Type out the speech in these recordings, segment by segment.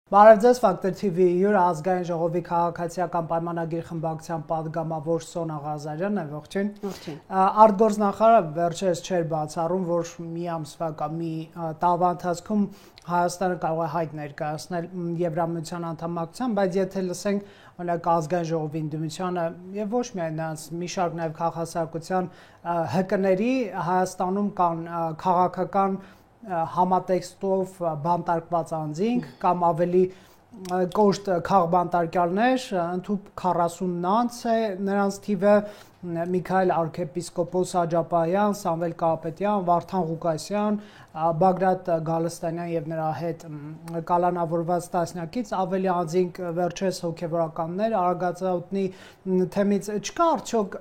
Բարև ձեզ, Factor TV-ի հյուր ազգային ժողովի քաղաքացիական պայմանագիր խմբակցության պատգամավոր Սոնա Ղազարյանն է, ողջույն։ Ողջույն։ Արտգործնախարարը վերջերս չէր բացառում, որ մի ամսվա կամ մի տարվա ընթացքում Հայաստանը կարող է հայտ ներկայացնել Եվրամիության անդամակցության, բայց եթե լսենք օրինակ ազգային ժողովի ընդդիմությանը եւ ոչ միայն նրանց մի շարք նաեւ քաղաքասարքության ՀԿ-ների Հայաստանում կան քաղաքական համատեքստով բանտարկված անձինք կամ ավելի կոշտ քաղբանտարկյալներ, ընդհուպ 40 անց է նրանց թիվը Միքայել arczepiskopos Աջապահյան, Սամվել Կարապետյան, Վարդան Ղուկասյան, Բագրատ Գալստանյան եւ նրա հետ կալանավորված տասնյակից ավելի անձինք վերջերս հոգեվորականներ Արագածոտնի թեմից չկա արդյոք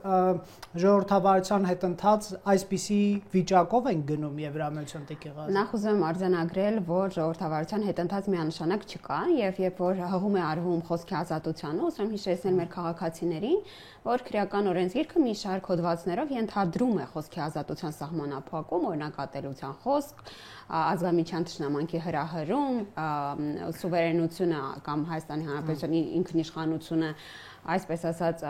ժողովրդավարության հետ ընթաց այսպիսի վիճակով են գնում Եվրամիության տիկեղած։ Նախ ուզում եմ արձանագրել, որ ժողովրդավարության հետ ընթաց միանշանակ չկա եւ երբ որ հղում է արվում խոսքի ազատությանը, ուզում եմ հիշեցնել մեր քաղաքացիներին, որ քրեական օրենսգիրքը մի շարք հոդվածներով ենթադրում է խոսքի ազատության սահմանափակում, օրինակատելության խոսք, ազգամիջյան թշնամանքի հրահրում, սուվերենությունը կամ Հայաստանի Հանրապետության ինքնիշխանությունը, այսպես ասած,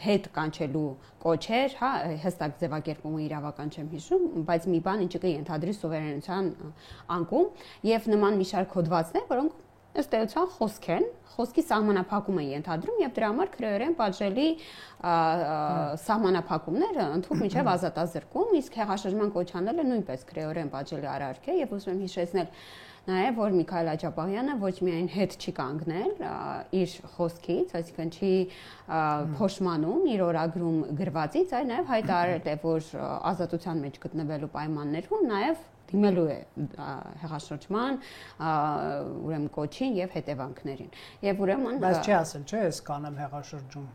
հետ կանչելու կոչեր, հա, հստակ ձևակերպումը իրավական չեմ հիշում, բայց մի բան ինչը կենթադրի սուվերենության անկում եւ նման մի շարք հոդվածներ, որոնք ըստ էության խոսք են, խոսքի սահմանափակում են ենթադրում եւ դրա համար քրեորեն պատժելի սահմանափակումները ընդհանուր միջև ազատազրկում, իսկ հեղաշրջման կոչանելը նույնպես քրեորեն պատժելի արարք է եւ ուզում եմ հիշեցնել նաեւ որ Միքայել Աջապահյանը ոչ միայն հետ չի կանգնել իր խոսքից, այսինքն չի փոշմանում իր օրագրում գրվածից, այլ նաեւ հայտարարել է որ ազատության մեջ գտնվելու պայմաններում նաեւ դիմելու է հեղաշրջման, ուրեմն կոչին եւ հետևանքներին։ Եվ ուրեմն բայց չի ասել, չէ՞, ես կանեմ հեղաշրջում։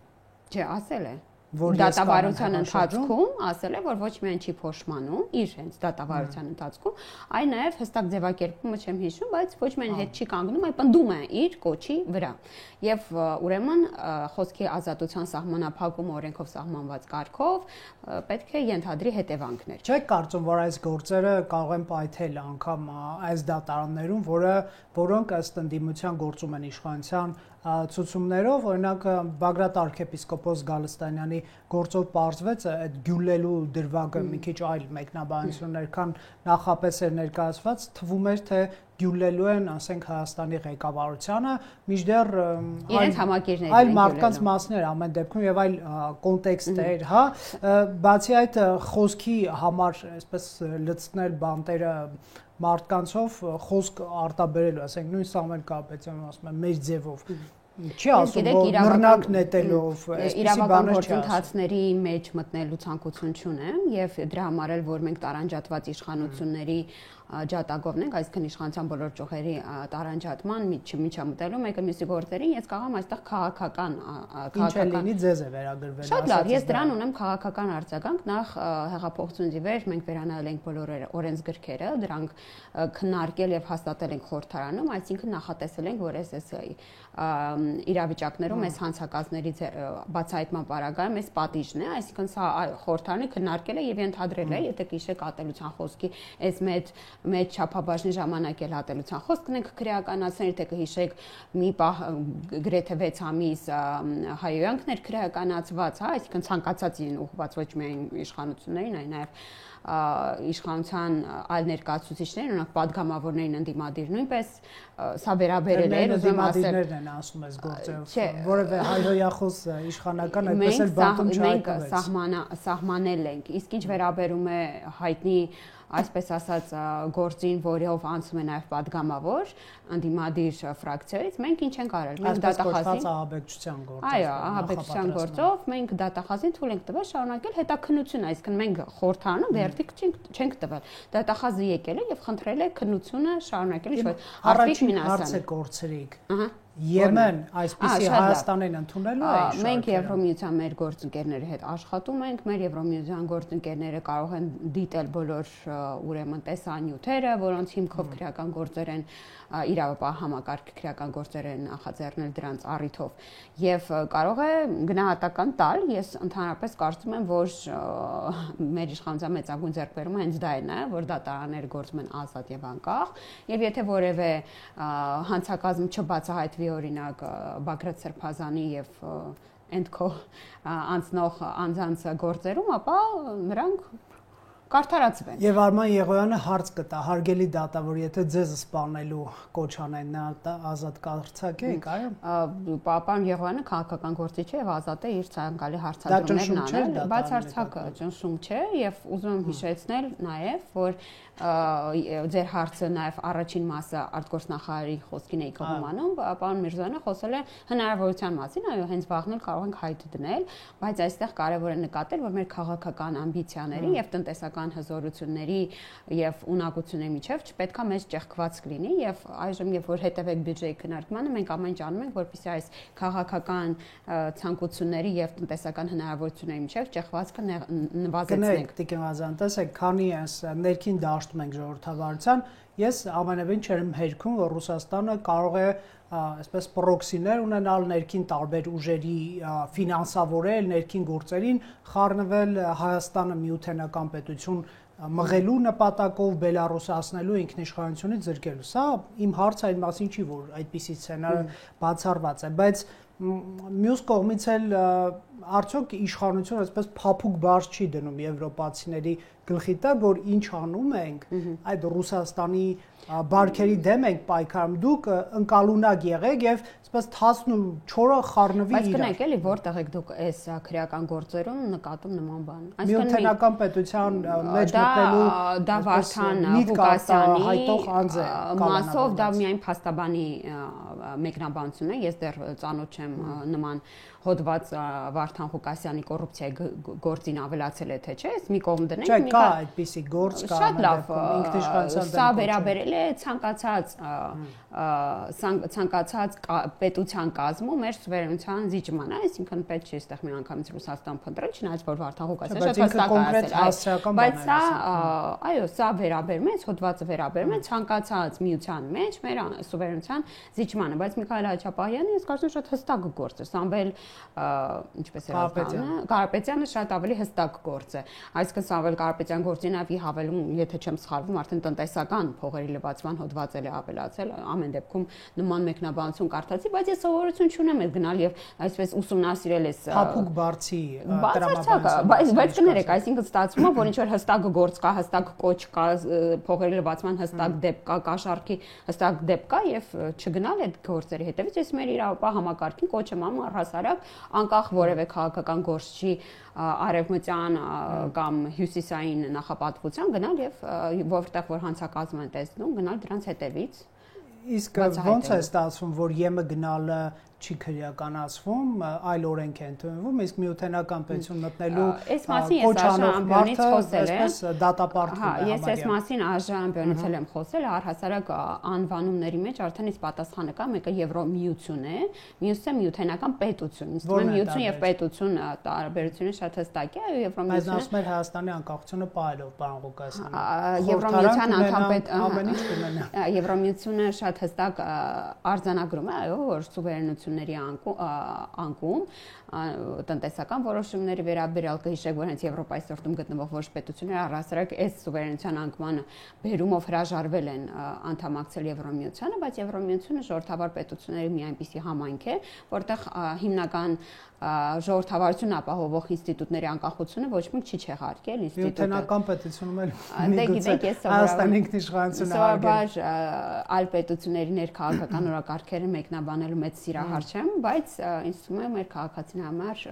Չէ, ասել է։ Դատավարության ընթացքում ասել է, որ ոչ միայն չի փոշմանում իր հենց դատավարության ընթացքում, այլ նաև հստակ ձևակերպումը չեմ հիշում, բայց ոչ միայն հետ չի կանգնում, այլ պնդում է իր կոչի վրա։ Եվ ուրեմն խոսքի ազատության սահմանափակումը օրենքով սահմանված կարգով պետք է ենթադրի հետևանքներ։ Չեք կարծում, որ այս գործերը կարող են պայթել անգամ այս դատարաններում, որոնք ըստ ընդդիմության գործում են իշխանության ցուցումներով, օրինակ Բագրատ arczepiskopos Գալստանյանի գործով պարզվեց այդ գյուլելու դրվագը մի քիչ այլ մեկնաբանություններ, քան նախապես էր ներկայացված, թվում էր թե գյուլելու են, ասենք Հայաստանի ղեկավարությանը, մինչդեռ իրենց համակիրները այլ մարդկանց մասներ ամեն դեպքում եւ այլ կոնտեքստեր, հա, բացի այդ խոսքի համար, այսպես լցնել բանտերը մարդկանցով խոսք արտաբերելու, ասենք նույն Սամվել Կարապետյանը ասում է մեր ձևով չի ասում որ նռնակ նետելով իրավական գործընթացների մեջ մտնելու ցանկություն չունեմ եւ դրա համար էլ որ մենք տարանջատված իշխանությունների ջատագովն ենք, այսինքն իշխանության բոլոր ճյուղերի տարանջատման միջամտելու մեկը մյուսի գործերին, ես կարող եմ այստեղ քաղաքական լինի ձեզ է վերագրվել։ Շատ լավ, ես դրան ունեմ քաղաքական արձագանք, նախ հեղափոխությունից ի վեր մենք վերանայել ենք բոլոր օրենսգրքերը, դրանք քննարկել եւ հաստատել ենք խորհրդարանում, այսինքն նախատեսել ենք, որ SSI իրավիճակներում այս հանցակազմների բացահայտման պարագայում այս պատիժն է, այսինքն սա խորհրդարանը քննարկել է եւ ընդհանրել է, եթե կհիշեք ատելության խոսքի այս մեծ չափաբաժնի ժամանակ էլ ատելության խոսք ունենք քրեականացնել, թե կհիշեք մի պահ գրեթե 6 ամիս հայոյանքներ քրեականացված, հա, այսինքն ցանկացածին ուղղված ոչ միայն իշխանություններին, այլ նաեւ իշխանության այլ ներկայացուցիչներ, օրինակ падգամավորներին ընդդիմադիր նույնպես սա վերաբերել է, ուզում ասել են ասում ես գործերով, որևէ հայրոյախոս իշխանական այդպես էլ բանտում չհայտնվեց։ Մենք սահմանել ենք, իսկ ինչ վերաբերում է հայտնի այսպես ասած գործին, որով անցում է նաև падգամավոր ընդդիմադիր ֆրակցիայից, մենք ինչ ենք արել։ Մենք դատախազին ահաբեկչության գործով։ Այո, ահաբեկչության գործով մենք դատախազին թույլ ենք տվել շարունակել հետաքննությունը, այսինքն մենք խորհրդարանում վերդիկտ չենք տվել։ Դատախազը եկել է եւ խնդրել է քննությունը շարունակել, ինչ որ առաջին հարցը կորցրիք։ Եմեն այսպիսի Հայաստանին ընդունելու է շարքերը։ Մենք Եվրոմիության մեր գործընկերների հետ աշխատում ենք, մեր Եվրոմիության գործընկերները կարող են դիտել բոլոր ուրեմն տեսանյութերը, որոնց հիմքով քրեական գործեր են իրավապահ համակարգ քրեական գործեր են նախաձեռնել դրանց առիթով եւ կարող է գնահատական տալ։ Ես ընդհանրապես կարծում եմ, որ մեր իշխանության մեծագույն ձեռքբերումը հենց դա է նաեւ, որ դատարանները գործում են ազատ եւ անկախ եւ եթե որևէ հանցակազմ չբացահայտվի օրինակ Բագրատ Սրբազանի եւ Էնդքո անցնող անձանց գործերում, ապա նրանք կարդարացվեն։ Եվ Արման Եղոյանը հարց կտա, հարգելի դատավոր, եթե ձեզ սպանելու կոչ անեն, նա ազատ կարձակեք, այո։ Պարոն Եղոյանը քաղաքական գործիչ է եւ ազատ է իր ցանկալի հարցադրումներն անել, բացարձակ ճնշում չէ եւ ուզում եմ հիշեցնել նաեւ, որ ձեր հարցը նաեւ առաջին մասը արտգործնախարարի խոսքին էի կողմանում, պարոն Միրզոյանը խոսել է հնարավորության մասին, այո, հենց վաղն կարող ենք հայտ դնել, բայց այստեղ կարեւոր է նկատել, որ մեր քաղաքական ամբիցիաների եւ տնտեսական հզորությունների եւ ունակությունների միջև չպետքա մեծ ճեղքված լինի եւ այժմ երբ որ հետևեք բյուջեի քննարկմանը մենք ամեն ինչ անում ենք որպեսզի այս քաղաքական ցանկությունների եւ տնտեսական հնարավորությունների միջև ճեղքվածքը նվազեցնենք։ Տիկին Ղազյան, տեսեք, քանի այս ներքին դաշտում ենք ժողովրդավարության, ես ամենևին չեմ հերքում, որ Ռուսաստանը կարող է այսպես պրոքսիներ ունենալ ներքին տարբեր ուժերի ֆինանսավորել, ներքին գործերին խառնվել Հայաստանը միութենական պետություն մղելու նպատակով Բելարուսացնելու ինքնիշխանությունից զրկելու։ Սա իմ հարցը այն մասին չի, որ այդպիսի սցենարը բացառված է, բայց մյուս կողմից էլ արդյոք իշխանությունը այսպես փափուկ բարձ չի դնում եվրոպացիների գլխի տակ, որ ինչ անում ենք, այդ Ռուսաստանի բարքերի դեմ ենք պայքարում, դուք ընկալունակ եղեք եւ այսպես 14-ը խառնվի իրար։ Բայց գնանք էլի որտեղ եք դուք այս քրեական գործերում նկատում նման բան։ Միութենական պետության մեջ մտնելու դա Վարդան Ղուկասյանի հայտող անձ է։ Մասով դա միայն փաստաբանի մեկնաբանություն է, ես դեռ ծանոթ չեմ նման հոդված Վարդան Ղուկասյանի կոռուպցիայի գործին ավելացել է թե չէ, մի կողմ դնենք, մի կա այդպիսի գործ կա։ Շատ լավ, սա վերաբերել է ցանկացած պետության կազմում մեր սուվերենության զիջմանը, այսինքն պետք չէ այստեղ մի անգամից Ռուսաստան փնտրել, չնայած որ Վարդան Ղուկասյանը շատ հստակ ասել, բայց սա, այո, սա վերաբերում է, հոդվածը վերաբերում է ցանկացած միության մեջ մեր սուվերենության զիջմանը, բայց Միքայել Հաչապահյանը ես կարծում եմ շատ հստակ գործ է, Սամվել ինչպես է ասում, Կարապետյանը շատ ավելի հստակ գործ է, այսինքն Սամվել Կարապետյան գործին ավի հավելում, եթե չեմ սխալվում, արդեն տնտեսական փողերի լվացման հոդված էլ է ավելացել, ամեն դեպքում նման մեկնաբանություն կարդացի, բայց ես սովորություն չունեմ այդ գնալ եւ այսպես ուսումնասիրել ես փափուկ բարձի տրամաբանություն, բայց կներեք, այսինքն ստացվում է, որ ինչ որ հստակ գործ կա, հստակ կոչ կա, փողերի լվացման հստակ դեպք կա, կաշառքի հստակ դեպք կա եւ չգնալ այդ գործերի հետեւից ես մեր իրավապահ համակարգին կոչ եմ անում առհասարակ անկախ որևէ քաղաքական գործի արևմտյան կամ հյուսիսային նախապատվության գնալ եւ որտեղ որ հանցակազմ են տեսնում գնալ դրանց հետևից։ Իսկ ո՞նց է ստացվում, որ ԵՄ գնալը չի քրեականացվում, այլ օրենք է ընդունվում, իսկ միութենական պետություն մտնելու կոչանով մարդը այսպես դատապարտվում է։ Ես այս մասին ԱԺ-ից եմ խոսել, առհասարակ անվանումների մեջ արդեն իսկ պատասխանը կա, մեկը Եվրոմիություն է, մյուսը միութենական պետություն։ Իսկ միություն եւ պետություն տարբերությունը շատ հստակ է, Եվրոմիությունը։ Բայց ասում էր Հայաստանի անկախությունը պահելով, պարոն Ղուկասյան։ Եվրոմիության անդամ ամեն ինչ կմնա։ Եվրոմիությունը շատ հստակ արձանագրում է, այո, որ սուվերենությունների անկում տնտեսական որոշումների վերաբերյալ կհիշեք, որ հենց Եվրոպայի սրտում գտնվող որոշ պետությունները առհասարակ այս սուվերենության անկման բերումով հրաժարվել են անդամակցել Եվրոմիությանը, բայց Եվրոմիությունը ժողովրդավար պետությունների մի այնպիսի համայնք է, որտեղ հիմնական ժողովրդավարություն ապահովող ինստիտուտների անկախությունը ոչ մեկ չի չեղարկել ինստիտուտը։ Միութենական պետությունում էլ միգուցե Հայաստանի ինքնիշխանությունը հարգել։ Այլ պետությունների ներքաղաքական օրակարգերը մեկնաբանելու մեծ սիրահար չեմ, բայց ինձ թվում է մեր քաղաքացին համար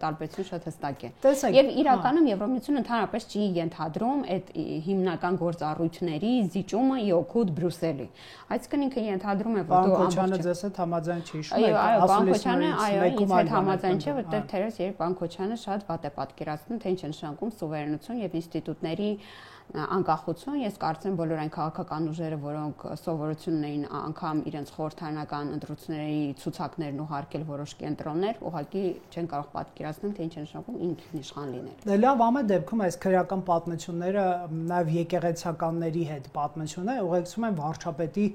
տարբերությունը շատ հստակ է։ Եվ իրականում Եվրոմիությունը ընդհանրապես չի ենթադրում այդ հիմնական գործառույթների զիջումը իօքուտ Բրյուսելի։ Այսինքն ինքը ենթադրում է, որ դու Քոչյանը ձեզ հետ համաձայն չի շուտ։ Այո, պարոն Քոչյանը, այո, ինձ հետ համաձայն չէ, որտեղ թերևս երբ պարոն Քոչյանը շատ վատ է պատկերացնում, թե ինչ է նշանակում սուվերենություն եւ ինստիտուտների անկախություն, ես կարծում եմ բոլոր այն քաղաքական ուժերը, որոնք սովորություն ունեին անգամ իրենց խորհրդարանական ընտրությունների ցուցակներն ուղարկել որոշ կենտրոններ, ուղղակի չեն կարող պատկերացնել, թե ինչ է նշանակում ինքնիշխան լինել։ Լավ, ամեն դեպքում այս քրեական պատմությունները նաև եկեղեցականների հետ պատմություն է, ուղեկցում են վարչապետի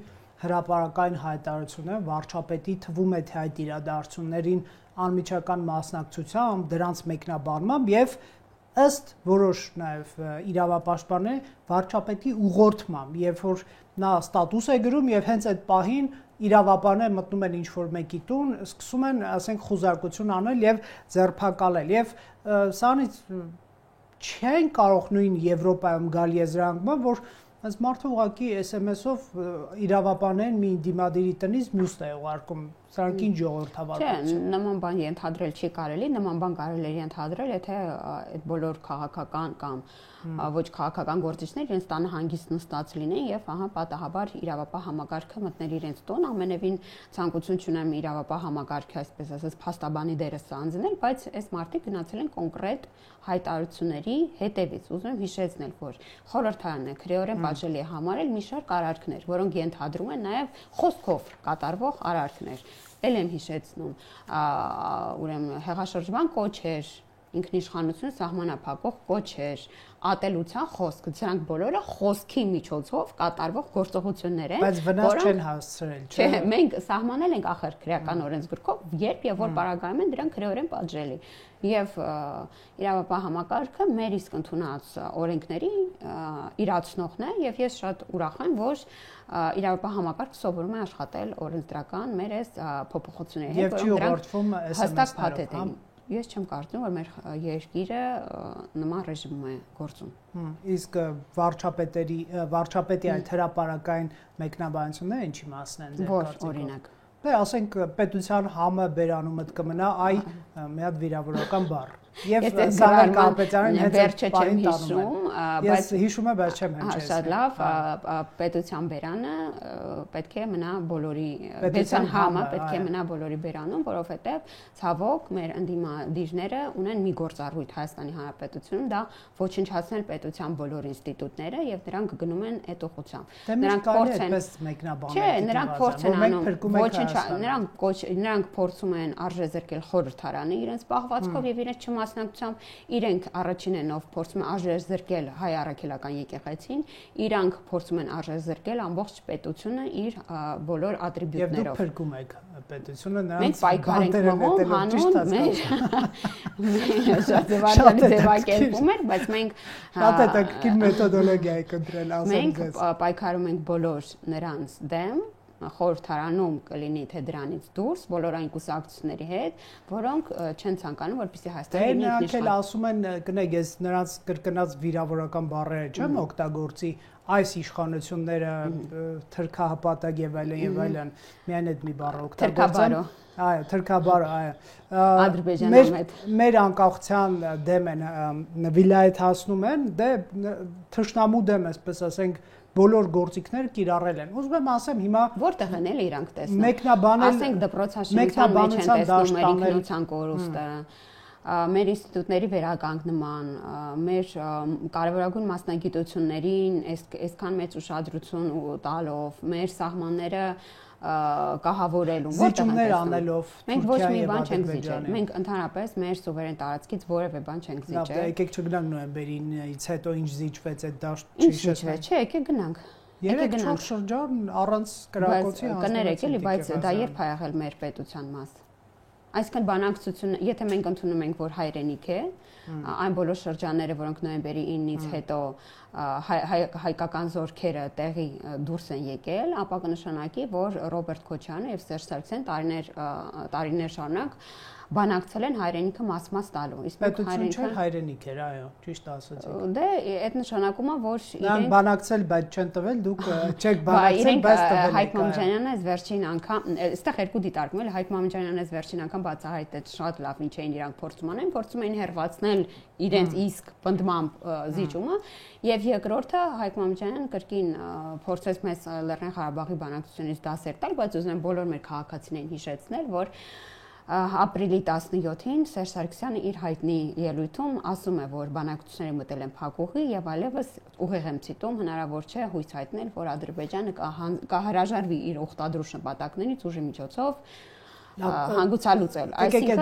հրապարակային հայտարարությունը, վարչապետի թվում է թե այդ իրադարձություններին անմիջական մասնակցությամբ, դրանց մեկնաբանմամբ եւ ըստ որոշ նաև իրավապաշտպանների վարչապետի ուղղորդմամբ, երբ որ նա ստատուս է գրում եւ հենց այդ պահին իրավապահները մտնում են ինչ-որ մեկի տուն, սկսում են, ասենք, խուզարկություն անել եւ ձերբակալել եւ սրանից չեն կարող նույն Եվրոպայում գալ եզրանկման, որ այս մարդը ուղղակի SMS-ով իրավապահներին մի դիմադիրի տնից մյուսն է ուղարկում, սրանք ինչ ժողովրդավարություն։ Չէ, նման բան ենթադրել չի կարելի, նման բան կարելի է ենթադրել, եթե այդ բոլոր քաղաքական կամ ոչ քաղաքական գործիչներ իրենց տանը հանգիստ նստած լինեն եւ ահա պատահաբար իրավապահ համակարգը մտնել իրենց տուն, ամենևին ցանկություն չունեմ իրավապահ համակարգը, այսպես ասած, փաստաբանի դերը սանձնել, բայց այս մարդիկ գնացել են կոնկրետ հայտարարությունների հետևից։ Ուզում եմ հիշեցնել, որ խորհրդարանը քրեորեն պատժելի է համարել մի շարք արարքներ, որոնք ենթադրում են նաև խոսքով կատարվող արարքներ։ Էլ եմ հիշեցնում, ուրեմն հեղաշրջման կոչեր, ինքնիշխանություն սահմանափակող կոչեր, ատելության խոսք, դրանք բոլորը խոսքի միջոցով կատարվող գործողություններ են, բայց վնաս չեն հասցրել, չէ՞։ Չէ, մենք սահմանել ենք ախր քրեական օրենսգրքով, երբ եւ որ պարագայում են դրանք քրեորեն պատժելի։ Եվ իրավապահ համակարգը մեր իսկ ընդունած օրենքների իրացնողն է եւ ես շատ ուրախ եմ, որ իրավապահ համակարգը սովորում է աշխատել օրենսդրական մեր այս փոփոխությունների հետ, որոնք ուղղորդվում հստակ փաթեթ են։ Ես չեմ կարծում, որ մեր երկիրը նման ռեժիմում է գործում։ Իսկ վարչապետի այդ հրապարակային մեկնաբանությունները ինչի մասն են ձեր կարծիքով։ Որ օրինակ։ Դե ասենք պետության համը բերանումդ կմնա այ մի հատ վիրավորական բառ։ Եվ Սարհատ Կարապետյանն հենց վերջը չեմ հիշում, բայց հիշում եմ, բայց չեմ հնչեցնում։ Շատ լավ, պետության բերանը պետք է մնա բոլորի, պետության համը պետք է մնա բոլորի բերանում, որովհետև ցավոք մեր ընդդիմադիրները ունեն մի գործառույթ Հայաստանի Հանրապետությունում, դա ոչնչացնել պետության բոլոր ինստիտուտները եւ նրանք գնում են այդ ուղղությամբ։ Նրանք փորձ են այդպես մեկնաբանել։ Չէ, նրանք փորձ են անում, նրանք փորձում են արժեզրկել խորհրդարանը իրենց պահվածքով եւ իրենց մասնակցությամբ իրենք առաջին են ով փորձում են արժեզրկել հայ առաքելական եկեղեցին, իրանք փորձում են արժեզրկել ամբողջ պետությունը իր բոլոր ատրիբյուտներով։ Եվ դուք փրկում եք պետությունը նրանց բանտերը նետելով շատ ձևակերպում էր, բայց մենք շատ հետաքրքիր մեթոդոլոգիա եք ընտրել, ասեմ ձեզ։ Մենք պայքարում ենք բոլոր նրանց դեմ խորհրդարանում կլինի թե դրանից դուրս բոլոր այն կուսակցությունների հետ, որոնք չեն ցանկանում, որպեսզի Հայաստանը լինի ինքնիշխան։ Նրանք էլ ասում են, կնեք, ես նրանց կրկնած վիրավորական բառերը չեմ օգտագործի, այս իշխանությունները թրքահպատակ եւ այլն, միայն այդ մի բառը օգտագործեմ։ Այո, թրքաբար, այո։ Ադրբեջանում մեր անկախության դեմ են վիլայեթացնում են, դե թշնամու դեմ, այսպես ասենք, բոլոր գործիքները կիրառել են։ Ուզում եմ ասեմ հիմա որտեղ են էլ իրանք տեսնում։ Մեկնաբանել, ասենք դպրոցաշինության մեջ են տեսնում մեր ինքնության կորուստը, մեր ինստիտուտների վերականգնման, մեր կարևորագույն մասնագիտություններին այսքան մեծ ուշադրություն տալով, մեր սահմանները կահավորելու, զիջումներ անելով, մենք ոչ մի բան չենք զիջել։ Մենք ընդհանրապես մեր սուվերեն տարածքից որևէ բան չենք զիջել։ Լավ, եկեք չգնանք նոյեմբերից հետո ինչ զիջվեց այդ դաշտ չի շշվեց, չէ, եկեք գնանք։ 3-4 շրջան առանց կրակոցի կներեք էլի, բայց դա երբ է եղել մեր պետության մաս։ Այսինքն բանակցությունը, եթե մենք ընդունում ենք, որ հայրենիք է, այն բոլոր շրջանները, որոնք նոյեմբերի 9-ից հետո հայկական զորքերը տեղի դուրս են եկել, ապա կնշանակի, որ Ռոբերտ Քոչյանը եւ Սերժ Սարգսյանը տարիներ շարունակ բանակցել են հայրենիքը մաս-մաս տալու։ Իսկ պետություն չէ, հայրենիք էր, այո, ճիշտ ասացիք։ Դե այդ նշանակում է, որ իրենք բանակցել, բայց չեն տվել, դուք չեք բանակցել, բայց տվել եք։ Հայկ Մամեջանյանն այս վերջին անգամ, այստեղ երկու դիտարկում էլ Հայկ Մամեջանյանն այս վերջին անգամ բացահայտեց շատ լավ ինչ էին իրանք փորձում անեն, փորձում էին հերվածնել իրենց իսկ պնդմամբ զիջումը, եւ երկրորդը Հայկ Մամեջանյանը կրկին փորձեց մեզ Լեռնային Ղարաբաղի բանակցությունից դասեր տալ, բայց ուզում եմ բոլոր մեր քաղաքացիներին հիշեցնել, որ ապրիլի 17-ին Սերժ Սարգսյանը իր հայտնի ելույթում ասում է, որ բանակցությունները մտել են փակուղի եւ այլևս ուղիղ եմ ցիտում, հնարավոր չէ հույս հայտնել, որ Ադրբեջանը կհրաժարվի իր օգտադրուժ նպատակներից ուժի միջոցով հանգուցալուծել։ Այսինքն,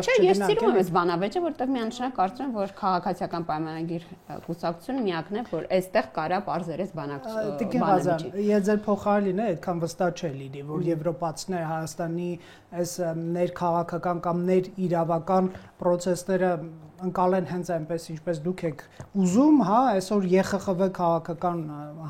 չէ, ես սիրում եմ այս բանավեճը, որտեղ միանշանակ կարծում եմ, որ քաղաքացիական պայմանագիր կուսակցությունը միակն է, որ այստեղ կարա բարձրես բանակցություն։ Ես ձեր փոխարեն լինի, այդքան վստահ չէ լինի, որ եվրոպացիները Հայաստանի այս ներքաղաքական կամ ներիրավական process-ները ընկալեն հենց այնպես, ինչպես դուք եք ուզում, հա, այսօր ԵԽԽՎ քաղաքական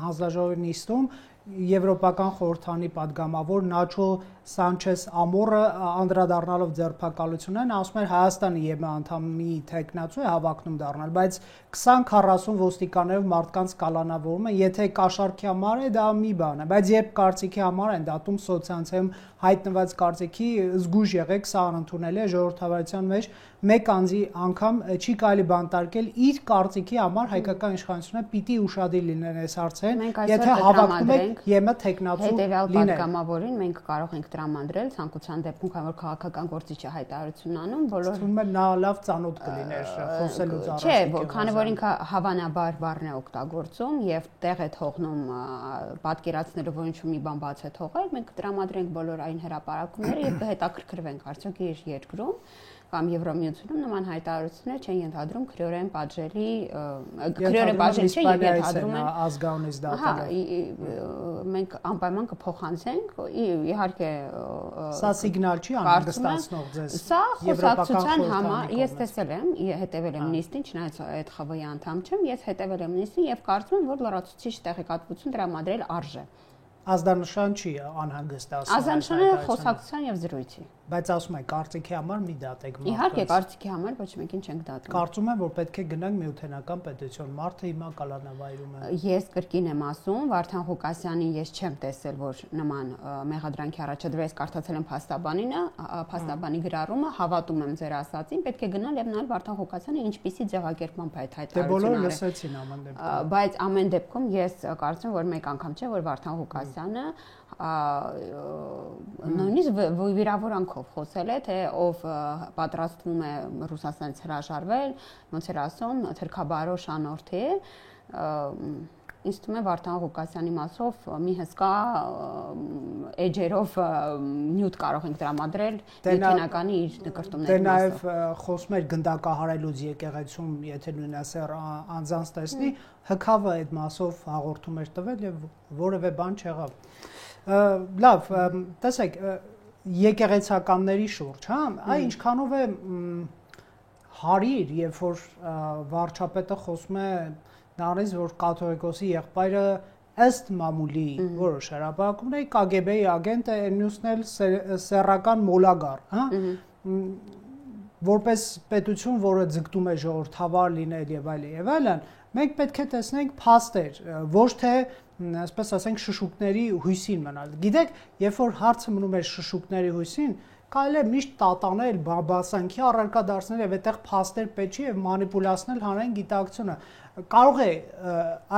հանձնաժողովի նիստում Եվրոպական խորհրդանի падգամավոր Նաչո Սանչես Ամորը անդրադառնալով ձերբակալություններին ասում էր Հայաստանը ԵՄ անդամի թեկնածու է հավակնում դառնալ, բայց 20-40 ոստիկաններով մարդկանց կալանավորում են, եթե կաշառքի համար է դա մի բան է, բայց երբ կարծիքի համար են դատում սոցցանցերում հայտնված կարծիքի զգույշ եղեք, սա անընդունելի է ժողովրդավարության մեջ մեկ անձի անգամ չի կարելի բանտարկել իր կարծիքի համար հայկական իշխանությունը պիտի ուշադիր լինեն այս հարցերին, եթե հավակնում եք ԵՄ թեկնածու հետևյալ պատգամավորին մենք կարող ենք տրամադրել ցանկության դեպքում, քանի որ քաղաքական գործիչը հայտարարություն անում, բոլոր թվում է նա լավ ծանոթ կլիներ խոսելուց առաջ։ Չէ, քանի որ ինքը հավանաբար բառն է օգտագործում եւ տեղ է թողնում պատկերացնելով, որ ինչ-որ մի բան բաց է թողել, մենք կտրամադրենք բոլոր այն հրապարակումները եւ կհետաքրքրվենք արդյոք իր երկրում կամ Եվրոմիությունում նման հայտարարություններ չեն ենթադրում քրեորեն պատժելի, քրեորեն պատժելի չէ եւ ենթադրում են ազգանունից դատել։ Մենք անպայման կփոխանցենք, իհարկե սա սիգնալ չի անհանգստացնող ձեզ։ Սա խոսակցության համար ես տեսել եմ, հետևել եմ նիստին, չնայած այդ ԽՎ-ի անդամ չեմ, ես հետևել եմ նիստին եւ կարծում եմ, որ լրացուցիչ տեղեկատվություն տրամադրել արժե։ Ազդանշան չի անհանգստացնում։ Ազդանշանը խոսակցության եւ զրույցի։ Բայց ասում եք կարծիքի համար մի դատեք մարդկանց։ Իհարկե կարծիքի համար ոչ մեկին չենք դատում։ Կարծում եմ, որ պետք է գնանք միութենական պետություն, մարդը հիմա կալանավայրում է։ Ես կրկին եմ ասում, Վարդան Ղուկասյանին ես չեմ տեսել, որ նման մեղադրանքի առաջադրել, կարդացել եմ փաստաբանի գրառումը, հավատում եմ ձեր ասածին, պետք է գնալ եւ նայել Վարդան Ղուկասյանը ինչպիսի ձևակերպմամբ այդ հայտարարությունը։ Դե բոլորը լսեցին ամեն դեպքում։ Բայց ամեն դեպքում ես կարծում որ մեկ անգամ չէ, որ Վարդան Ղուկասյանը նույնիսկ վիրավորանքով խոսել է, թե ով պատրաստվում է Ռուսաստանից հրաժարվել, ոնց էր ասում, թրքաբարոշ անորդի, ինձ թվում է Վարդան Ղուկասյանի մասով մի հսկա էջերով նյութ կարող ենք տրամադրել միութենականի իր նկարտումների մասով։ Դե նաև խոսում էր գնդակահարելուց եկեղեցում, եթե նույնասեռ անձանց տեսնի, ՀՔՎ այդ մասով հաղորդում էր տվել եւ որևէ բան չեղավ։ Լավ, տեսեք, եկեղեցականների շուրջ, հա, այ ինչքանով է հարիր, երբ որ վարչապետը խոսում է նարից, որ կաթողիկոսի եղբայրը ըստ մամուլի որոշ հրապարակումների ԿԳԲ-ի ագենտ է, մյուսն էլ սեռական մոլագար, հա, որպես պետություն, որը ձգտում է ժողովրդավար լինել եւ այլն, մենք պետք է տեսնենք փաստեր, ոչ թե այսպես ասենք շշուկների հույսին մնալ։ Գիտեք, երբ որ հարցը մնում է շշուկների հույսին, կարելի է միշտ տատանել, բաբասանքի առարկա դարձնել եւ այդտեղ փաստեր պետք չի եւ մանիպուլացնել հանրային գիտակցությունը։ Կարող է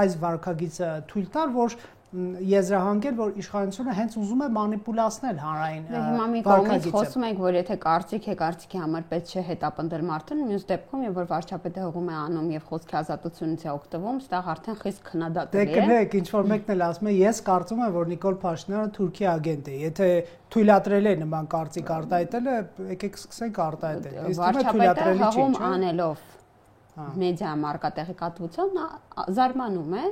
այս վարքագիծը թույլ տալ, որ եզրահանգել, որ իշխանությունը հենց ուզում է մանիպուլացնել հանրային հիմա մի կողմից խոսում ենք, որ եթե կարծիքի համար պետք չէ հետապնդել մարդուն, մյուս դեպքում, երբ որ վարչապետը հողում է անում եւ խոսքի ազատությունից է օգտվում, ստեղ արդեն խիստ քննադատելի է։ Դե կներեք, ինչ որ մեկն էլ ասում է, ես կարծում եմ, որ Նիկոլ Փաշինյանը Թուրքիա ագենտ է։ Եթե թույլատրել է նման կարծիք արտահայտելը, եկեք սկսենք արտահայտել։ Վարչապետը հողում անելով մեդիայում արկա տեղեկատվությամբ զարմանում է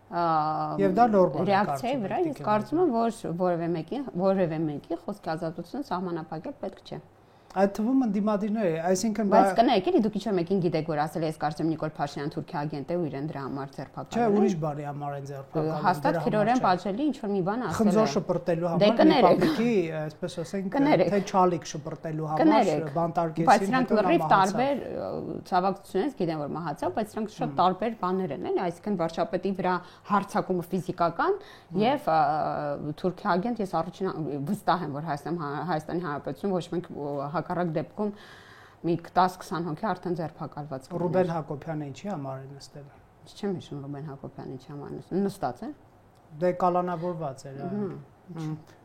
եւ դա նորմալ է ռեակցիայի վրա ես կարծում եմ որ որևէ մեկի խոսքի ազատությունը սահմանափակել պետք չէ այդ թվում ընդդիմադիրներ է այսինքն բայց կնայեք էլի դուք ինչ-որ մեկին գիտեք որ ասել է ես կարծում եմ Նիկոլ Փաշինյանը Թուրքիա ագենտ է ու իրեն դրա համար ձերբակալել չէ ուրիշ բանի համար են ձերբակալել հաստատ քրորեն պատժելի ինչ-որ մի բան ասել է խնձոր շպրտելու համար պապիկի այսպես ասենք թե չալիկ շպրտելու համար բանտարկեցին բայց սրանք լրիվ տարբեր ցավակցությունից գիտեմ որ մահացավ բայց սրանք շատ տարբեր բաներ են էլի այսինքն վարչապետի վրա հարձակումը ֆիզիկական եւ Թուրքիա ագենտ ես առաջին վստահ եմ որ Հայաստանի Հանրապետություն ոչ մենք հակառակ դեպքում մի 10-20 հոգի արդեն ձերբակալված կլիներ։ Ռուբեն Հակոբյանը ինչի համար է նստել։ Չեմ հիշում Ռուբեն Հակոբյանը ինչի համար նստած է։ Դե կալանավորված էր։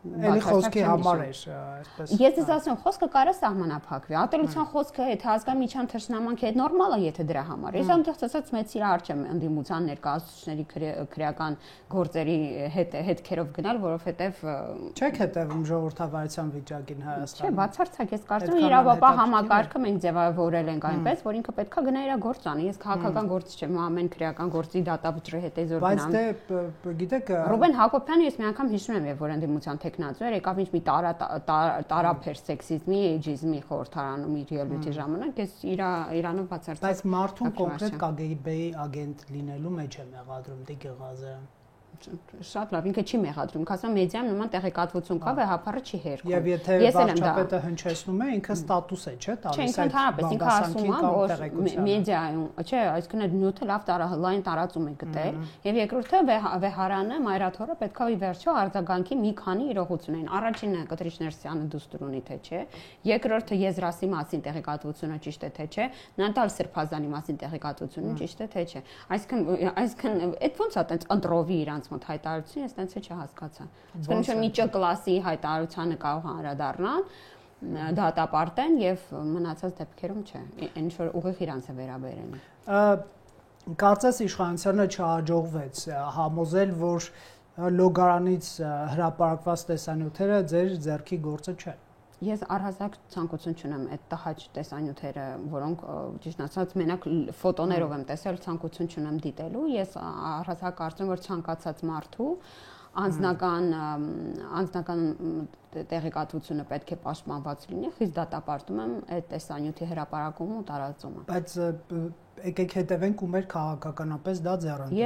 Էլի խոսքի համար էր, այսպես։ Ես դες ասում, խոսքը կարա սահմանափակվի։ Ատելության խոսքը, եթե ազգամիջյան թշնամանքի հետ նորմալ է, եթե դրա համար։ Ես այնտեղ ասած մեծ իրար չեմ ընդդիմության ներկայացուցիչների քրեական գործերի հետքերով գնալ, որովհետև չեք հետևում ժողովրդավարության վիճակին Հայաստանում։ Չէ, բացարձակ, ես կարծում եմ իրավապահ համակարգը մենք ձևավորել ենք այնպես, որ ինքը պետքա գնա իր գործ անի։ Ես քաղաքական գործ չեմ, ամեն քրեական գործի դատավճռի հետ է զոր գնամ։ Բայց դե գիտեք Ռուբեն Հակոբյանը ես մի անգամ հիշում եմ, որ ընդդիմության տեխնացու էր, եկավ ինչ մի տարափեր սեքսիզմի, էյջիզմի խորհրդարանում իր ելույթի ժամանակ, ես Իրանով բացարձակ։ Բայց մարդուն կոնկրետ KGB-ի ագենտ լինելու մեջ է մեղադրում Տիկի Ղազարյան։ Շատ լավ, ինքը չի մեղադրում, ասում մեդիայում նման տեղեկատվություն կա, վեհապարը չի հերքում։ Եվ եթե վարչապետը հնչեցնում է, ինքը ստատուս է, չէ՞, տալիս այդ բանկասանքի մեդիայում, չէ, այսինքն նյութը լավ լայն տարածում է գտել, եւ երկրորդը վեհարանը, մայրաթորը պետքա ի վերջո արձագանքի մի քանի իրողություն են։ Առաջինը Կտրիչ Ներսյանը դուստր ունի թե չէ, երկրորդը Եզրասի մասին տեղեկատվությունը ճիշտ է թե չէ, Նատալ Սրբազանի մասին տեղեկատվությունը ճիշտ է թե չէ։ Այսինքն այդ ոնց է տենց ընտրովի իրանց մոտ հայտարարություն, ես տենց չհասկացա։ Այսինքն ինչ մի Չ կլասի հայտարարությանը կարող հանդրադառնալ, դատապարտեն եւ մնացած դեպքերում չէ։ Ինչ որ ուղիղ իրանց է վերաբերել։ Կարծես իշխանությանը չհաջողվեց համոզել, որ լոգարանից հրապարակված տեսանյութերը ձեր ձեռքի գործը չեն։ Ես առհասարակ ցանկություն չունեմ այդ տհաճ տեսանյութերը, որոնք ճիշտ ասած մենակ ֆոտոներով եմ տեսել, ցանկություն չունեմ դիտելու։ Ես առհասարակ կարծում եմ, որ ցանկացած մարդու անձնական տեղեկատվությունը պետք է պաշտպանված լինի, խիստ դատապարտում եմ այդ տեսանյութի հրապարակումը ու տարածումը։ Բայց եկեք հետևենք ու մեր քաղաքականապես դա ձեռնտու։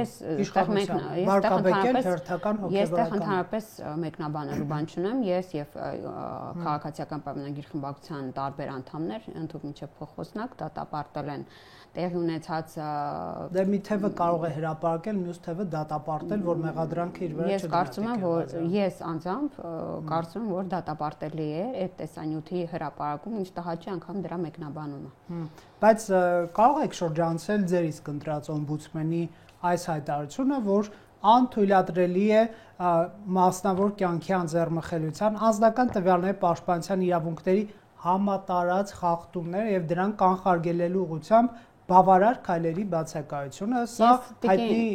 Ես ընդհանրապես մեկնաբանելու բան չունեմ, ես եւ քաղաքացիական պայմանագիր խմբակցության տարբեր անդամներ ընդհանուր միջև փոխոսնակ դատապարտել են տեղի ունեցած դե մի թևը կարող է հրապարակել, մյուս թևը դատապարտել, որ մեղադրանքը իր վրա չդնի։ Ես կարծում եմ, որ ես անձամբ կարծում եմ, որ դատապարտելի է այդ տեսանյութի հրապարակում, ինչ տհաճ է անգամ դրա մեկնաբանումը։ Բայց կարող եք շրջանցել ձեր իսկ ընտրած օմբուդսմենի այս հայտարարությունը, որ անթույլատրելի է մասնավոր կյանքի անձեռնմխելիության անձնական տվյալների պաշտպանության իրավունքների համատարած խախտումներ եւ դրանք կանխարգելելու ուղղությամբ բավարար քայլերի բացակայությունը, սա հայտնի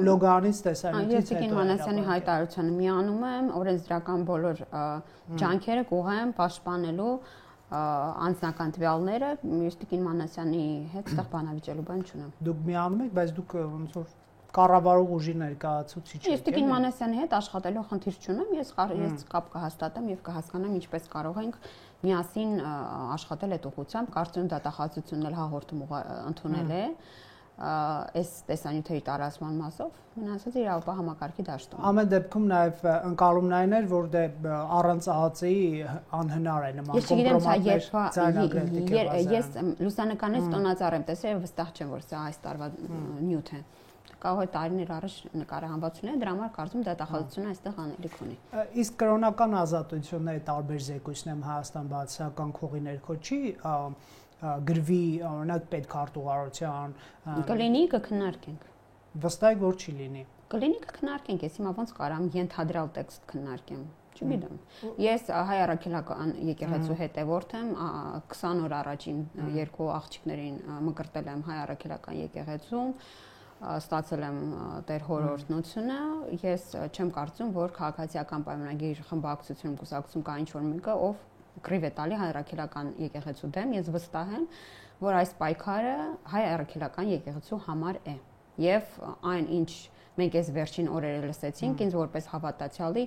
լոգարանից տեսանյութից հետո։ Ես Տիկին Մանասյանի հայտարարությանը միանում եմ, օրենսդրական բոլոր ջանքերը կուղղեմ պաշտպանելու անձնական տվյալները, Տիկին Մանասյանի հետ ստեղ բանավիճելու բան չունեմ։ Դուք միանում եք, բայց դուք ոնց որ կառավարող ուժի ներկայացուցիչ եք։ Ես Տիկին Մանասյանի հետ աշխատելու խնդիր չունեմ, ես կապ կհաստատեմ եւ կհասկանամ ինչպես կարող ենք միասին աշխատել այդ ուղղությամբ, կարծում եմ դատախազությունն էլ հաղորդում ընդունել է այս տեսանյութերի տարածման մասով, մնացած իրավապահ համակարգի դաշտում։ Ամեն դեպքում նաև ընկալումն այն էր, որ դե առանց ԱԱԾ-ի անհնար է նման կոմպրոմատներ։ Ես լուսանկարից տոնածառ եմ տեսել եւ վստահ չեմ, որ սա այս տարվա նյութ է։ Կարող է տարիներ առաջ նկարահանվածությունները, դրա համար կարծում դատախազությունը այստեղ անելիք ունի։ Իսկ կրոնական ազատությունների տարբեր զեկույցներ Հայաստան բացասական քողի ներքո չի գրվի օրինակ պետքարտուղարության կլինի կքննարկենք։ Վստահ եք, որ չի լինի։ Կլինի կքննարկենք, ես հիմա ոնց կարամ ենթադրյալ տեքստ քննարկեմ։ Չգիտեմ։ Ես Հայ Առաքելական եկեղեցու հետևորդ եմ, 20 օր առաջին երկու աղջիկներին մկրտել եմ Հայ Առաքելական եկեղեցում, ստացել եմ Տեր հորորդնությունը, ես չեմ կարծում, որ քաղաքացիական պայմանագիր խմբակցությունում կուսակցություն կա ինչ-որ մեկը, ով կռիվ է տալի Հայ Առաքելական եկեղեցու դեմ, ես վստահ եմ, որ այս պայքարը Հայ Առաքելական եկեղեցու համար է։ Եվ այն ինչ մենք այս վերջին օրերը լսեցինք, ինձ որպես հավատացյալի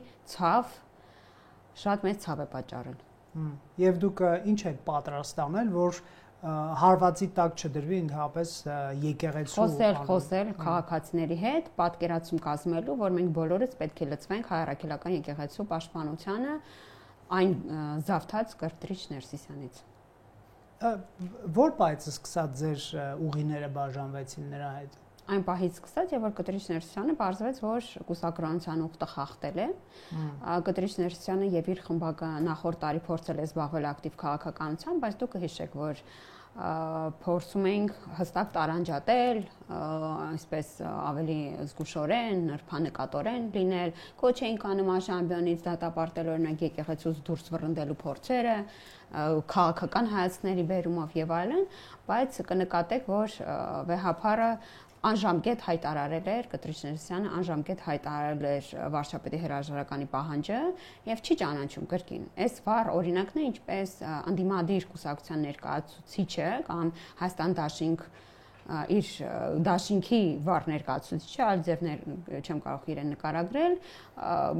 շատ մեծ ցավ է պատճառել։ Եվ դուք ինչ եք պատրաստ անել, որ հարվածի տակ չդրվի ընդհանրապես եկեղեցու խոսել քաղաքացիների հետ, պատկերացում կազմելու, որ մենք բոլորս պետք է լծվենք Հայ Առաքելական եկեղեցու պաշտպանությանը այն զավթած Կտրիչ Ներսիսյանից։ Որ պահից սկսած ձեր ուղիները բաժանվեցին նրա հետ։ Այն պահից սկսած, եւ որ Կտրիչ Ներսիսյանը բարձվեց, որ կուսակրոնության ուխտը խախտել է։ Կտրիչ Ներսիսյանը եւ իր խմբակը նախորդ տարի փորձել է զբաղվել ակտիվ քաղաքականությամբ, բայց դուք կհիշեք, որ փորձում ենք հստակ տարանջատել, այսպես ավելի զգուշորեն, նրբանկատորեն լինել, կոչ ենք անում աշամբյոնից դատապարտել օրինակ եկեղեցուց դուրս վռնդելու փորձերը, քաղաքական հայացքների բերումով եւ այլն, բայց կնկատեք, որ վեհափառը անժամկետ հայտարարել էր Կտրիչ Ներսյանը անժամկետ հայտարարել էր վարչապետի հրաժարականի պահանջը եւ չի ճանաչում կրկին։ Այս վառ օրինակն է ինչպես անդիմադիր կուսակցության ներկայացուցիչը կամ Հայաստան դաշինք իր դաշինքի վառ ներկայացուցիչը այլ ձևներ չեմ կարող իրեն նկարագրել,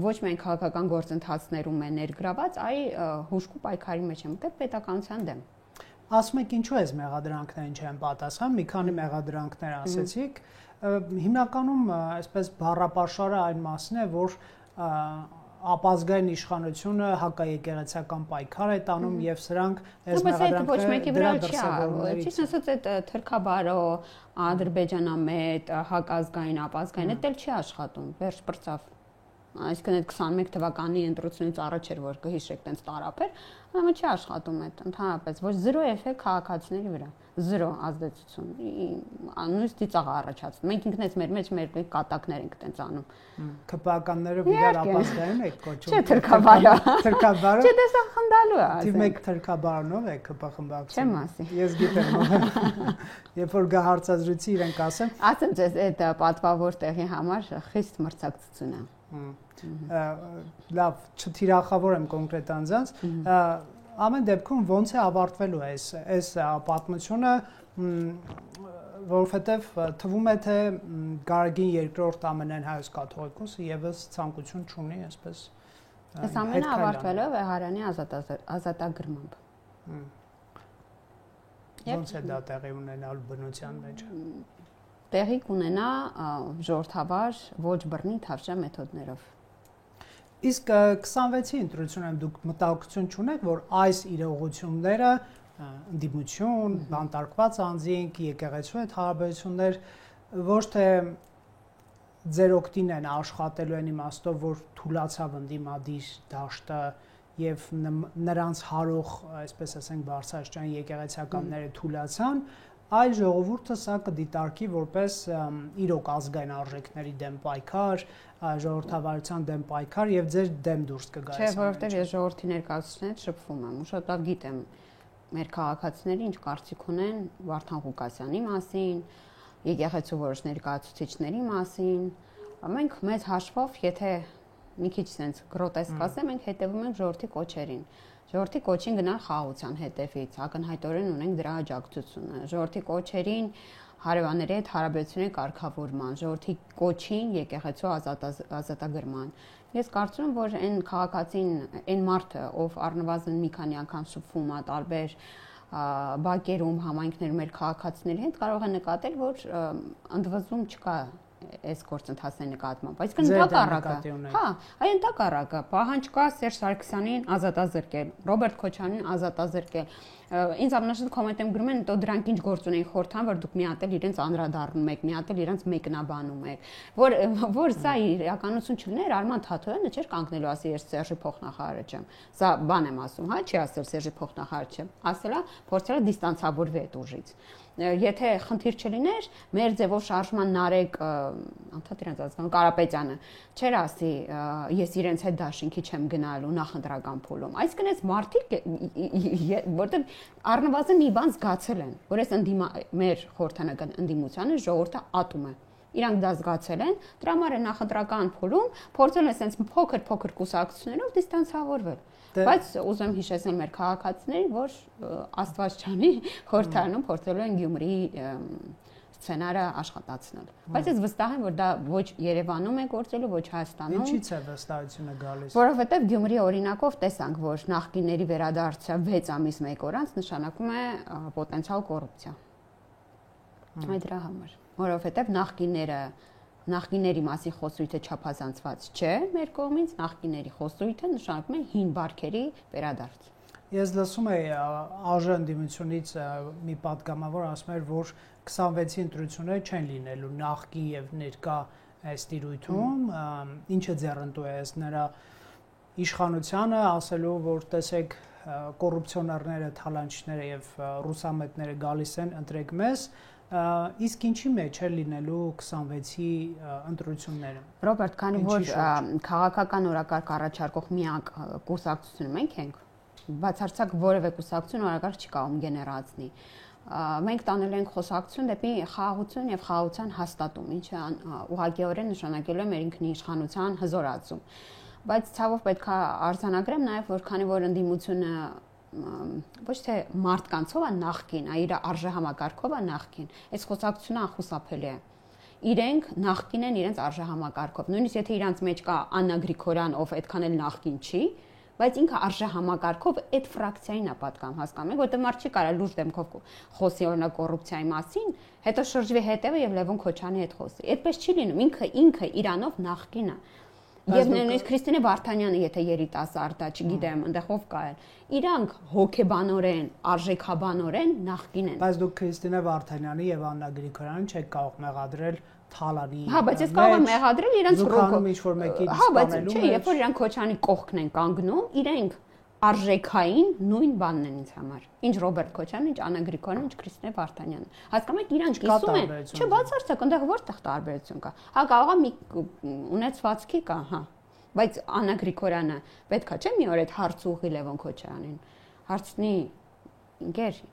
ոչ միայն քաղաքական գործընթացներում է ներգրաված, այլ հուժկու պայքարի մեջ է մտել պետականության դեմ։ Ասում եք ինչու էս մեղադրանքներին չեն պատասխան, մի քանի մեղադրանքներ ասեցիք, հիմնականում այսպես բառապաշարը այն մասն է, որ ապազգային իշխանությունը հակաեկեղեցական պայքար է տանում եւ սրանք այս մեղադրանքները դրա դրսևորումներից ճիշտ ասած այդ թրքաբարո ադրբեջանամետ հակազգային ապազգային էլ չի աշխատում, վերջ բրծավ այսինքն այդ 21 թվականի ընտրությունից առաջ էր որ կհիշեք տենց տարապեր, այո չի աշխատում այդ ընդհանրապես ոչ 0 էֆեկտ քաղաքացիների վրա 0 ազդեցություն նույնիսկ ծիծաղ առաջացնում մենք ինքնից մեր մեջ մեր կատակներ ենք տենց անում ԿՊԱ-կանները իրար ապազգային եք կոչում չէ թրքաբարը չէ դեսա խնդալու է ասեմ դիմեք թրքաբարնով է ԿՊ խմբակցում չեմ ասի ես գիտեմ երբ որ գա հարցազրույցի իրենք ասեմ ձեզ այդ պատվավոր տեղի համար խիստ մրցակցություն է լավ չթիրախավորեմ կոնկրետ անձանց ամեն դեպքում ոնց է ավարտվելու այս պատմությունը որովհետև թվում է թե Գարեգին երկրորդ ԱՄՆ-ն հայոց կաթողիկոսը եւս ցանկություն չունի այսպես այս ամենը ավարտվելու է Հարանի ազատագրմամբ ոնց է դա տեղի ունենալու բնության մեջ տեղի կունենա ժողովրդավար ոչ բռնի թավշյա մեթոդներով Իսկ 26-ի ընտրությունում դուք մտահոգություն չունեք, որ այս իրողությունները ընդդիմություն, բանտարկված անձինք, եկեղեցու հետ հարաբերություններ ոչ թե ձեր օգտին են աշխատելու են իմաստով, որ թուլացավ ընդդիմադիր դաշտը եւ նրանց հարող, այսպես ասենք, բարձրաստիճան եկեղեցականները թուլացան, այլ ժողովուրդը սա կդիտարկի որպես իրոք ազգային արժեքների դեմ պայքար, ժողովրդավարության դեմ պայքար եւ ձեր դեմ դուրս կգա այս ամենը։ Չէ, որովհետեւ ես ժողովրդի ներկայացուցիչներից շփվում եմ, ուշադիր գիտեմ մեր քաղաքացիները ինչ կարծիք ունեն Վարդան Ղուկասյանի մասին, եկեղեցու որոշ ներկայացուցիչների մասին։ Մենք մեծ հաշվով, եթե մի քիչ sense գրոտեսկ ասեմ, մենք հետևում ենք ժողովրդի կոչերին։ Ժողովրդի կոչին գնալ խաղաղության հետևից, ակնհայտորեն ունենք դրա աջակցությունը։ Ժողովրդի կոչերին հարևանների հետ հարաբերությունների կարգավորման, ժողովրդի կոչին եկեղեցու ազատագրման։ Ես կարծում եմ, որ այն քաղաքացին, այն մարդը, ով առնվազն մի քանի անգամ շփվում է տարբեր բակերում, համայնքներում մեր քաղաքացիների հետ, կարող է նկատել, որ ընդվզում չկա այս գործընթացների նկատմամբ, բայց ընդհակառակը, հա, այն ընդհակառակը, պահանջ կա Սերժ Սարգսյանին ազատազրկել, Ռոբերտ Քոչարյանին ազատազրկել։ Ինձ ամենաշատ կոմենտ եմ գրում են, «Դո դրանք ինչ գործ ունեն խորհրդան, որ դուք մի հատ էլ իրենց անդրադառնում եք, մի հատ էլ իրենց մեկնաբանում եք»։ Որ սա իրականություն չլիներ, Արման Թաթոյանը չէր կանգնելու ասի ես Սերժի փոխնախարարը չեմ։ Սա բան եմ ասում, հա, չի ասել Սերժի փոխնախարար չեմ։ Ասելա, փորձել է դիստանցավորվել այդ ուժից։ Եթե խնդիր չլիներ, մեր ձևով շարժման Նարեկ, անդադ իրենց ազգան Կարապետյանը, չէր ասի, ես իրենց հետ դաշինքի չեմ գնալու նախընտրական փուլում։ Այսինքն այս մարդիկ, որտեղ առնվազն մի բան զգացել են, որ այս մեր խորհրդանական ընդդիմությանը ժողովուրդը ատում է։ Իրանք դա զգացել են, դրա համար նախընտրական փուլում փորձել են այսպես փոքր կուսակցություններով դիստանցավորվել։ Բայց ուզում եմ հիշեցնել մեր քաղաքացիներին, որ Աստված չանի խորհրդարանում փորձելու են Գյումրիի սցենարը աշխատացնել։ Բայց ես վստահ եմ, որ դա ոչ Երևանում է գործելու, ոչ Հայաստանում։ Ինչի՞ց է վստահությունը գալիս։ Որովհետև Գյումրիի օրինակով տեսանք, որ նախկինների վերադարձը 6 ամիս 1 օր անց նշանակում է պոտենցիալ կոռուպցիա։ Այդ դրա համար, որովհետև նախկինների մասին խոսույթը չափազանցված չէ մեր կողմից, նախկինների խոսույթը նշանակում է հին բարքերի վերադարձ։ Ես լսում եի ԱԺ ընդդիմությունից մի պատգամավոր ասում էր, որ 26-ի ընտրությունները չեն լինելու նախկին եւ ներկա այս տիրույթում, ինչը ձեռնտու է նրա իշխանությանը ասելու, որ տեսեք կոռուպցիոներները, թալանչները եւ ռուսամետները գալիս են ընտրեք մեզ, իսկ ինչի մեջ է լինելու 26-ի ընտրությունները։ Ռոբերտ, քանի որ քաղաքական օրակարգ առաջարկող միակ կուսակցությունը մենք ենք, բացարձակ որևէ կուսակցություն օրակարգ չի կարող գեներացնի։ Մենք տանել ենք խոսակցություն դեպի խաղաղություն եւ խաղաղության հաստատում, ինչը ուղղակիորեն նշանակելու է մեր ինքնիշխանության հզորացում։ Բայց ցավով պետք է արձանագրեմ նաեւ, որ քանի որ ընդդիմությունը ոչ թե մարդկանցով է նախքին, այլ իր արժեհամակարգով է նախքին, այս խոսակցությունը անխուսափելի է։ Իրենք նախքին են իրենց արժեհամակարգով։ Նույնիսկ եթե իրանց մեջ կա Աննա Գրիգորյան, ով այդքան էլ նախքին չի, բայց ինքը արժեհամակարգով այդ ֆրակցիային է պատկանում, հասկանում եք, որտեղ մարդ չի կարող լուրջ դեմքով խոսի օրինակ կոռուպցիայի մասին, հետո շրջվի հետևը եւ Լևոն Քոչարյանի հետ խոսի։ Այդպես չի լինում, ինքը իրանով նախքին է։ Եվ նույնիսկ Քրիստինե Վարդանյանը, եթե երիտասարդ է, չգիտեմ, այնտեղ ով կա էլ, իրանք հոգեբանորեն, արժեքաբանորեն նախքին են։ Բայց դուք Քրիստինե Վարդանյանի եւ Աննա Գրիգորյանին չեք կարող մեղադրել Թալանի։ Հա, բայց ես կարող եմ մեղադրել իրենց ռոկոկո ինչ-որ մեկի սպանելու։ Հա, բայց չէ, երբ որ իրանք Քոչարյանի կողքն են կանգնում, իրենք արժեքային նույն բանն են ինձ համար։ Ինչ Ռոբերտ Քոչարյանը, ինչ Աննա Գրիգորյանը, ինչ Քրիստինե Վարդանյանը։ Հասկանում եք, իրանք կիսում են։ Չէ, բացարձակ, այնտեղ որտեղ տարբերություն կա։ Հա, կարող է մի ունեցվածքի կա, հա։ Բայց Աննա Գրիգորյանը պետքա չէ մի օր այդ հարց ուղղի Լևոն Քոչարյանին։ Հարցնի, ինքեր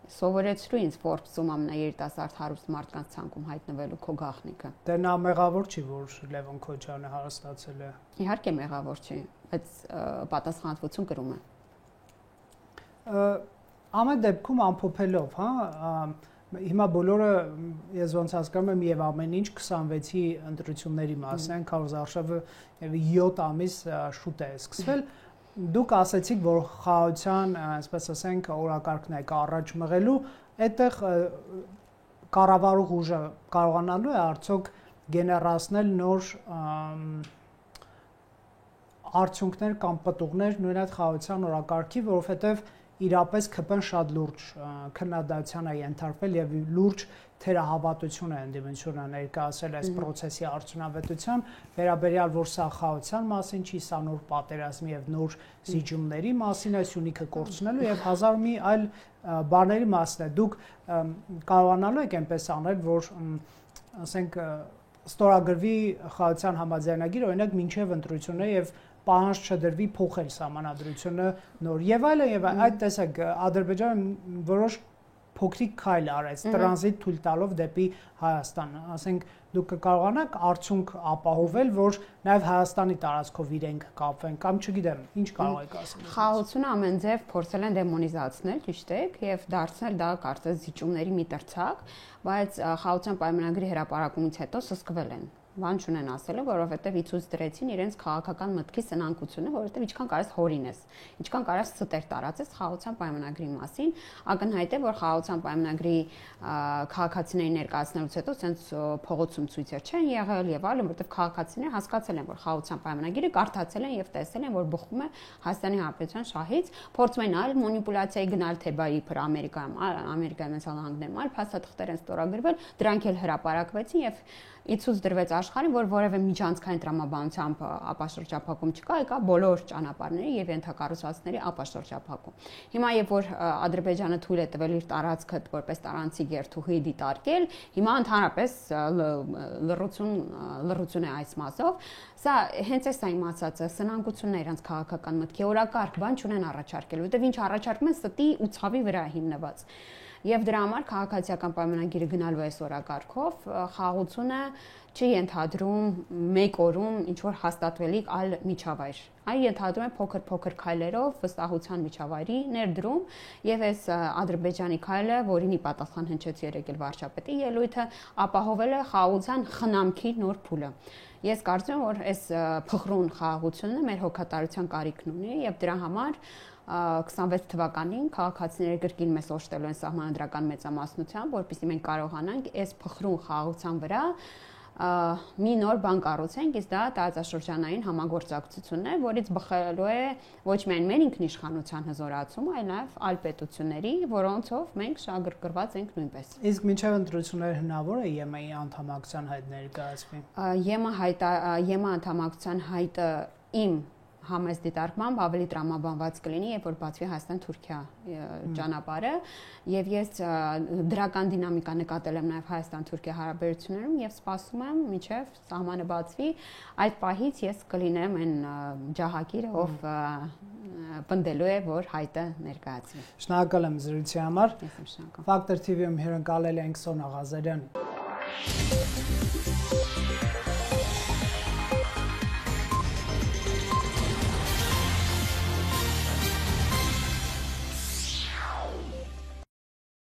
սովորեցրու ինձ Forbes-ում ամենաերիտասարդ հարուստ մարդկանց ցանկում հայտնվելու քո գաղտնիքը։ Դե նա մեղավոր չի, որ Լևոն Քոչարյանը հարստացել է։ Իհարկե մեղավոր չի, բայց պատասխանատվություն կրում է։ Ամեն դեպքում ամփոփելով, հա, հիմա բոլորը ես ոնց հասկանում եմ եւ ամեն ինչ 26-ի ընտրությունների մասին են, քարոզ արշավը 7 ամիս շուտ է սկսվել։ Դուք ասացիք, որ խաղաղության, այսպես ասենք, օրակարգն է առաջ մղելու, այդտեղ կառավարող ուժը կարողանալու է արդյոք գեներացնել նոր արդյունքներ կամ պտուղներ նույն այդ խաղաղության օրակարգի, որովհետև իրապես ԿՊ-ն շատ լուրջ քննադատության է ենթարկվել եւ լուրջ թերահավատություն է ընդդիմությունը ներկայացրել այս process-ի արդյունավետության վերաբերյալ, որ սա խաղաղության մասին չի, սա նոր պատերազմի եւ նոր զիջումների մասին է, Սյունիքը կորցնելու եւ հազար մի այլ բաների մասին է։ Դուք կարողանալու եք այնպես անել, որ ասենք ստորագրվի խաղաղության համաձայնագիր, օրինակ մինչև ընտրությունները եւ պահանջ չդրվի փոխել սահմանադրությունը նոր եւ այլն այդ տեսակ Ադրբեջանը որոշ փոքրիկ քայլ արեց տրանզիտ թույլ տալով դեպի Հայաստան, ասենք դուք կարողանաք արդյունք ապահովել, որ նաեւ Հայաստանի տարածքով իրենք կապվեն կամ չգիտեմ, ինչ կարող եք ասել։ Խաղաղությունը ամեն ձև փորձել են դեմոնիզացնել, ճիշտ է, եւ դարձնել դա կարծես զիջումների մի տրցակ, բայց խաղաղության պայմանագրի հրապարակումից հետո սսկվել են։ Բան չունեն ասելու, որովհետև իցուց դրեցին իրենց քաղաքական մտքի սնանկությունը, որովհետև ինչքան կարես հորինես, ինչքան կարես ստեր տարածես խաղաղության պայմանագրի մասին, ակնհայտ է, որ խաղաղության պայմանագրի քաղաքացիների ներկայացնելուց հետո ցենց փողոցում ցույցեր չեն եղել եւ այլն, որովհետև քաղաքացիները հասկացել են, որ խաղաղության պայմանագիրը կարդացել են եւ տեսել են, որ բխում է Հայաստանի Հանրապետության շահից, փորձում են այլ մանիպուլյացիայի գնալ թե բայ իբր Ամերիկայում, Ամերիկայի Նահանգներում այլ փաստաթղթեր են ստորագրվել, դրանք էլ հրապարակվեցին եւ իցուց դրվեց աշխարհին, որ որևէ միջանցքային տրամաբանությամբ ապաշրջափակում չկա, եկա բոլոր ճանապարհների եւ ենթակառուցվածքների ապաշրջափակում։ Հիմա երբ որ Ադրբեջանը թույլ է տվել իր տարածքը որպես տարանցի գերթուղի դիտարկել, հիմա ընդհանրապես լռություն է այս մասով։ Սա հենց էս այն մասածը, սնանկությունն է իրանց քաղաքական մտքի օրակարգ, բան չունեն առաջարկել, որտեվ ինչ առաջարկում են ստի ու ցավի վրա հիմնված։ Եվ դրա համար քաղաքացիական պայմանագիրը գնալու է օրակարգով, խաղաղությունը չի ենթադրում մեկ օրում ինչ որ հաստատվելիք այլ միջավայր։ Այն ենթադրում է փոքր քայլերով վստահության միջավայրի ներդրում եւ այս Ադրբեջանի քայլը, որին ի պատասխան հնչեց երեկել վարչապետի ելույթը, ապահովել է խաղաղության խնամքի նոր փուլը։ Ես կարծում եմ, որ այս փխրուն խաղաղությունը մեր հոգատարության կարիքն ունի եւ դրա համար 26 թվականին քաղաքացիները գրքին մեզ օժտելու են սահմանադրական մեծամասնությամբ, որպեսզի մենք կարողանանք այս փխրուն խաղաղության վրա մի նոր բան կառուցենք, իսկ դա տարածաշրջանային համագործակցությունն է, որից բխելու է ոչ միայն մեր ինքնիշխանության հզորացումը, այլ նաև այլ պետությունների, որոնցով մենք շահագրգռված ենք նույնպես։ Իսկ մինչև ընտրությունները հնարավոր է ԵՄ-ի անդամակցության հայտ ներկայացվի։ ԵՄ անդամակցության հայտը իմ համես դիտարկմամբ ավելի տրամաբանված կլինի, երբ որ բացվի Հայաստան-Թուրքիա ճանապարհը, եւ ես դրական դինամիկա նկատել եմ նաեւ Հայաստան-Թուրքիա հարաբերություններում եւ սպասում եմ մինչեւ սահմանը բացվի, այդ պահից ես կլինեմ այն ջահակիրը, ով պնդելու է, որ հայտը ներկայացվի։ Շնորհակալ եմ զրույցի համար։ Ես եմ շնորհակալ։ Ֆակտոր TV-ում հյուրընկալել ենք Սոնա Ղազարյանին։